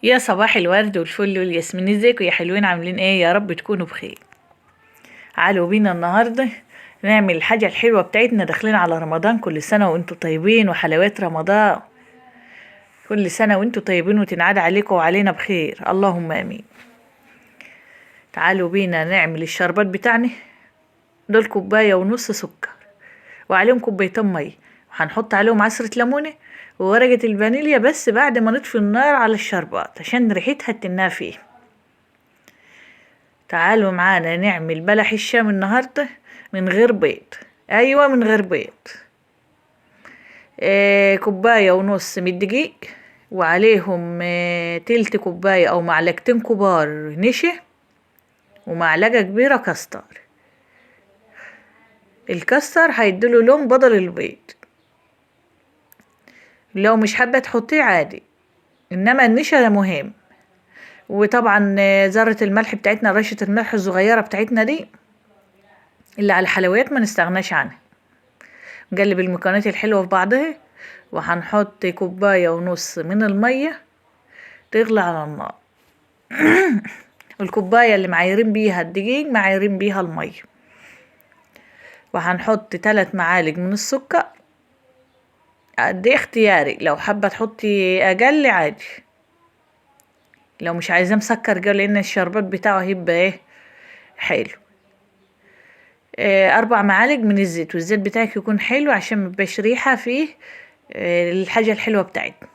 يا صباح الورد والفل والياسمين، ازيكم يا حلوين؟ عاملين ايه؟ يا رب تكونوا بخير. تعالوا بينا النهارده نعمل الحاجه الحلوه بتاعتنا. داخلين على رمضان، كل سنه وانتم طيبين وحلوات رمضان. كل سنه وانتم طيبين وتنعاد عليكم وعلينا بخير، اللهم امين. تعالوا بينا نعمل الشربات بتاعنا. دول كوبايه ونص سكر وعليهم كوبايتين ميه، وهنحط عليهم عصره ليمونه وورقه الفانيليا، بس بعد ما نطفي النار على الشربات عشان ريحتها تنافيه. تعالوا معانا نعمل بلح الشام النهاردة من غير بيض. ايوه، من غير بيض. كوباية ونص من الدقيق، وعليهم تلت كوباية او معلقتين كبار نشا، ومعلقة كبيرة كستر. الكستر هيديله لون بدل البيض. لو مش حابة تحطيه عادي، انما النشا ده مهم. وطبعا ذرة الملح بتاعتنا، رشة الملح الصغيرة بتاعتنا دي اللي على الحلويات ما نستغناش عنها. نقلب المكونات الحلوة في بعضها، وهنحط كوباية ونص من المية تغلي على النار. الكوباية اللي معايرين بيها الدقيق معايرين بيها المية. وهنحط 3 معالق من السكر. دي اختياري، لو حابة تحطي اقل عادي، لو مش عايزاه مسكر قوي، لان الشربات بتاعه هيبقى ايه حلو. 4 معالق من الزيت، والزيت بتاعك يكون حلو عشان ميبقاش ريحة فيه الحاجة الحلوة بتاعتنا.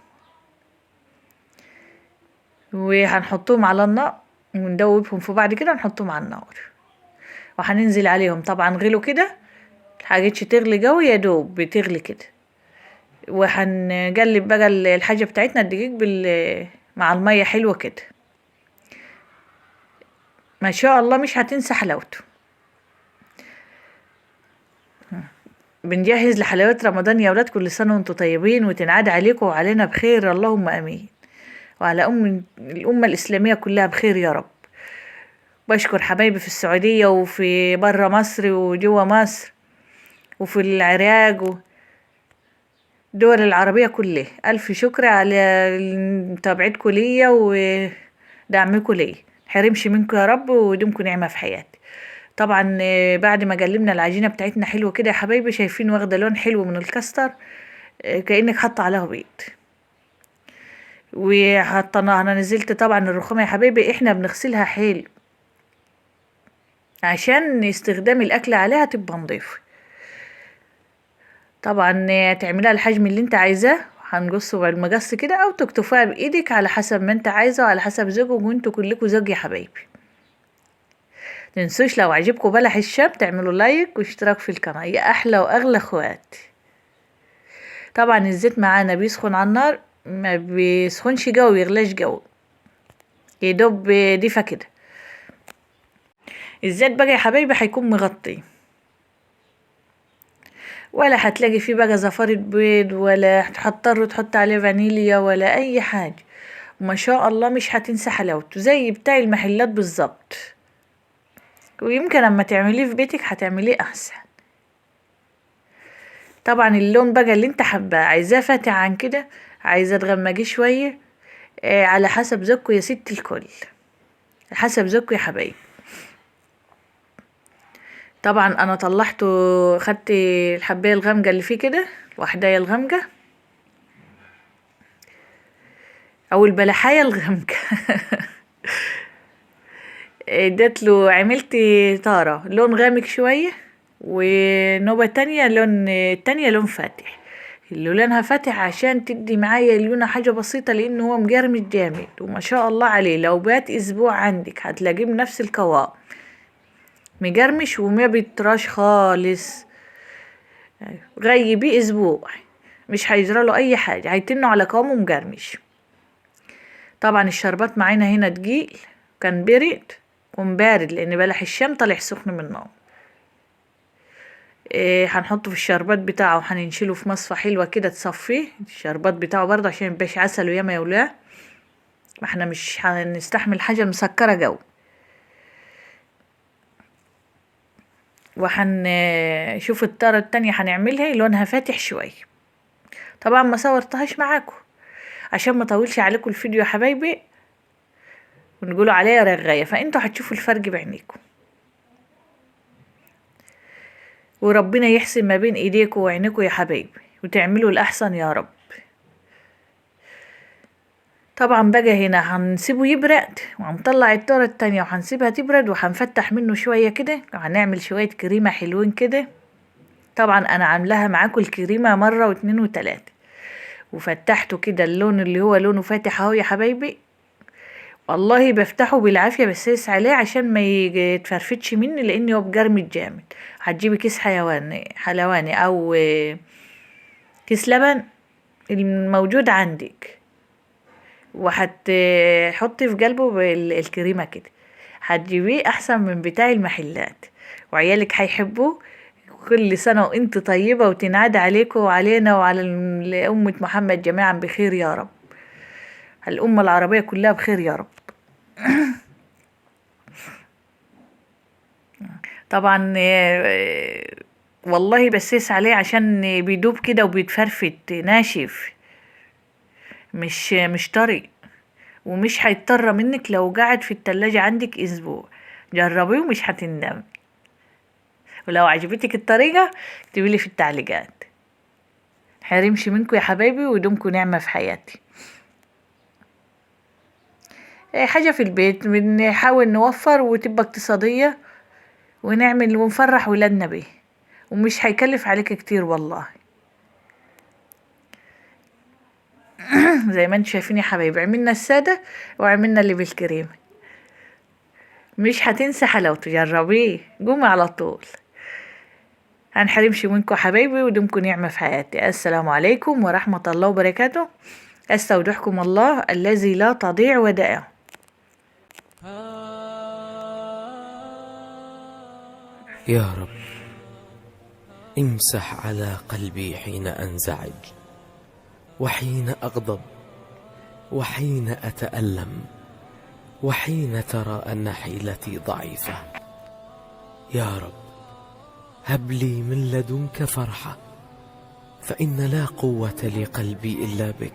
وهنحطهم على النار وندوبهم في بعض كده، نحطهم على النار وهننزل عليهم. طبعا غلوا كده، الحاجتش تغلي قوي، يا دوب بتغلي كده. وهنقلب بقى الحاجة بتاعتنا الدقيق مع المية حلوة كده. ما شاء الله مش هتنسى حلاوته. بنجهز لحلويات رمضان يا ولاد، كل سنة وانتم طيبين وتنعاد عليكم وعلينا بخير، اللهم امين. وعلى الأمة الإسلامية كلها بخير يا رب. بشكر حبايبي في السعودية وفي برا مصر وجوا مصر وفي العراق والدول العربية كلها. ألف شكر على متابعتكم ليا ودعمكم ليا. محرمش منكم يا رب، ودومكم نعمة في حياتي. طبعا بعد ما قلبنا العجينة بتاعتنا حلوة كده يا حبايبي، شايفين واخدة لون حلو من الكاستر، كأنك حاطة عليها بيض. وحطينا، انا نزلت طبعا الرخامة يا حبايبي احنا بنغسلها حلو عشان استخدام الاكل عليها تبقى نضيفة. طبعا تعملها الحجم اللي انت عايزاه، هنقصه بالمقص كده او تكتفيها بايدك على حسب ما انت عايزه وعلى حسب ذوقك، وانتوا كلكم ذوق يا حبايبي. تنسوش لو عجبكم بلح الشام تعملوا لايك واشتراك في القناة، يا احلى واغلى اخوات. طبعا الزيت معانا بيسخن على النار، ما بيسخنش قوي يغلاش قوي، يدوب دفا كده. الزيت بقى يا حبايبي هيكون مغطي، ولا هتلاقي فيه بقى زفارة بيض، ولا هتضطر تحط عليه فانيليا ولا اي حاجة. ما شاء الله مش هتنسى حلاوته، زي بتاع المحلات بالظبط. ويمكن لما تعمليه في بيتك هتعمليه احسن. طبعا اللون بقى اللي انت حباه، عايزاه فاتح عن كده، عايزاه تغمقيه شويه، على حسب ذوقكم يا ست الكل، حسب ذوقكم يا حبايبي. طبعا انا طلعته، خدت الحبايه الغامقه اللي فيه كده، واحدايه الغامقه او البلحايه الغامقه. اديت له، عملت طاره لون غامق شويه، ونوبة تانية لون فاتح. اللي لونها فاتح عشان تدي معايا لونه حاجة بسيطة، لان هو مجرمش جامد، وما شاء الله عليه لو بات اسبوع عندك هتلاقيه بنفس القوام، مجرمش وما بيطراش خالص. غيبيه اسبوع مش هيجراله اي حاجة، هيتنه على قوامه مجرمش. طبعا الشربات معانا هنا تقيل، كان برد بارد لان بلح الشام طالع سخن من النار. هنحطه في الشربات بتاعه، وهننشله في مصفى حلوة كده تصفيه الشربات بتاعه برضه عشان ميبقاش عسل وياما يا ولاد. ما احنا مش هنستحمل حاجة مسكرة جو. وهنشوف الطارة التانية هنعملها لونها فاتح شوية. طبعا ما صورتهاش معاكم عشان ما طولش عليكم الفيديو يا حبايبي، ونقولوا عليها رغاية، فانتوا هتشوفوا الفرق بعينيكم، وربنا يحسن ما بين ايديكم وعينيكم يا حبايبي، وتعملوا الاحسن يا رب. طبعا بقى هنا هنسيبه يبرد، وهنطلع التورة التانية وهنسيبها تبرد، وهنفتح منه شوية كده، وهنعمل شوية كريمة حلوين كده. طبعا انا عاملاها معاكم الكريمة مرة واتنين وتلاتة، وفتحته كده اللون اللي هو لونه فاتح اهو يا حبايبي، والله بفتحه بالعافية بسيس عليه عشان ما يتفرفتش مني، لان هو بجرمد جامد. هتجيبي كيس حلواني او كيس لبن الموجود عندك، وهتحطي في قلبه الكريمة كده، هتجيبيه احسن من بتاع المحلات، وعيالك هيحبوه. كل سنة وانت طيبة، وتنعاد عليكم وعلينا وعلى أمة محمد جميعا بخير يا رب، الأمة العربية كلها بخير يا رب. طبعا والله بسيس عليه عشان بيدوب كده وبيتفرفت ناشف، مش طري، ومش هيضطر منك لو قعد في التلاجة عندك اسبوع. جربيه ومش هتندمي، ولو عجبتك الطريقة اكتبيلي في التعليقات. حرمش منكم يا حبايبي، ودومكم نعمة في حياتي. حاجة في البيت بنحاول نوفر وتبقى اقتصادية، ونعمل ونفرح ولادنا بيه، ومش هيكلف عليك كتير والله. زي ما انتم شايفين يا حبايبي، عملنا السادة وعملنا اللي بالكريمة، مش هتنسى حلاوته، جربيه قومي على طول. هنحرمش منكم حبايبي، ودمكم نعمة في حياتي. السلام عليكم ورحمة الله وبركاته. استودعكم الله الذي لا تضيع ودائعه. يا رب امسح على قلبي حين أنزعج، وحين أغضب، وحين أتألم، وحين ترى أن حيلتي ضعيفة. يا رب هب لي من لدنك فرحة، فإن لا قوة لقلبي إلا بك.